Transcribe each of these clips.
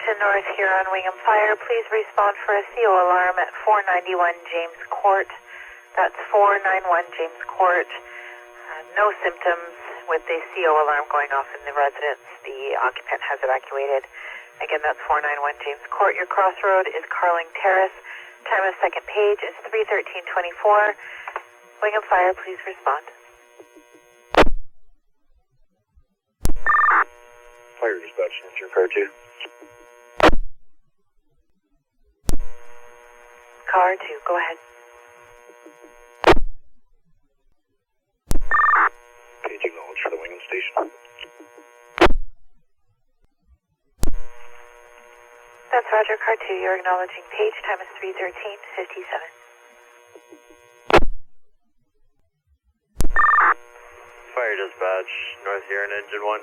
to North Huron, Wingham Fire. Please respond for a CO alarm at 491 James Court. That's 491 James Court. No symptoms with the CO alarm going off in the residence. The occupant has evacuated. Again, that's 491 James Court. Your crossroad is Carling Terrace. Time of second page is 3:13:24. Wingham Fire, please respond. Fire dispatch, Mr. Car 2. Car 2, go ahead. Page acknowledged for the Wingham station. That's Roger, Car 2. You're acknowledging page. Time is 3:13:57. Fire dispatch, North Huron Engine 1.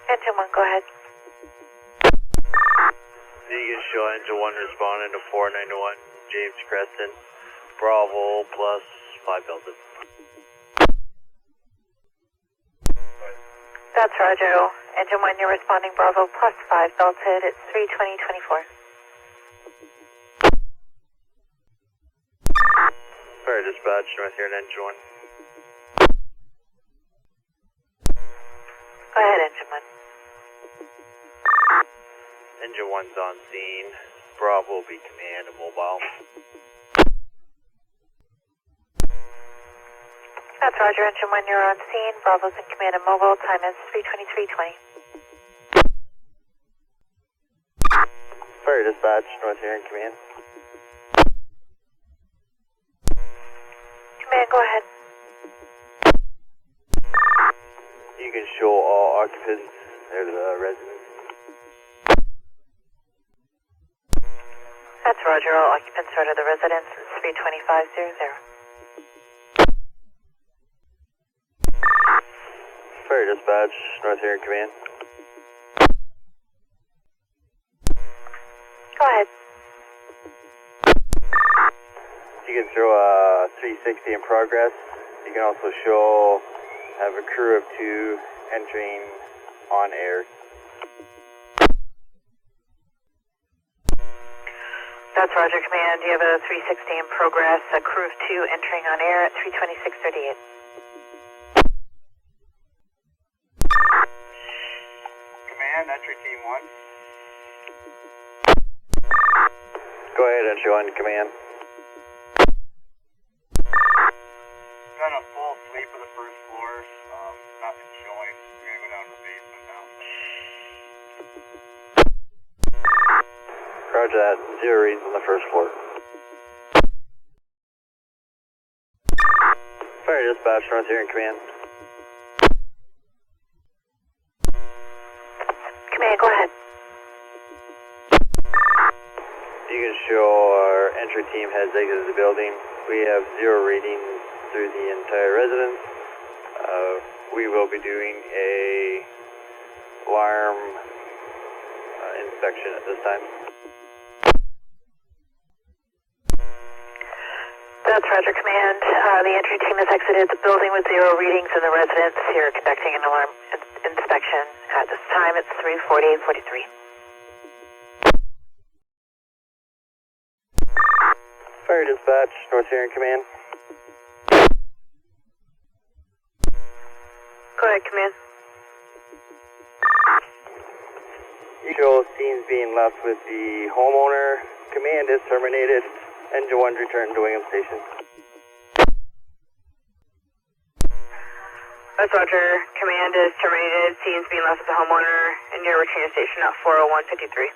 Engine 1, go ahead. You can show Engine 1 responding to 491 James Crescent. Bravo plus 5 belted. That's Roger. Engine 1, you're responding Bravo plus 5 belted. It's 3:20:24. Fire dispatch, North Huron Engine 1. Go ahead, Engine 1. Engine 1's on scene. Bravo will be command and mobile. That's Roger, Engine 1, you're on scene. Bravo's in command and mobile. Time is 3:23:20. Fire dispatch, North Huron command. Command, go ahead. You can show all occupants there to the residence. That's Roger, all occupants are to the residence. It's 3:25:00. Fire dispatch, North Huron command. Go ahead. You can throw a 360 in progress. You can also show, have a crew of 2 entering on air. That's Roger, command. You have a 360 in progress. A crew of 2 entering on air at 3:26:38. Command, entry team 1. Go ahead, entry 1, command. Done a full sweep of the first floors. Nothing showing. We're going to go down to the basement now. Roger that. 0 reads on the first floor. Fire dispatch, North Huron command. Command, go ahead. You can show our entry team has exited the building. We have 0 readings through the entire residence. We will be doing a alarm inspection at this time. That's Roger, command. The entry team has exited the building with 0 readings in the residence. You're conducting an alarm inspection. At this time, it's 3:48:43. Fire dispatch, North Huron command. Go ahead, command. You show scenes being left with the homeowner. Command is terminated. Engine 1 return to Wingham Station. That's Roger. Command is terminated. Scenes being left with the homeowner, and you're returning to station at 4:01:53.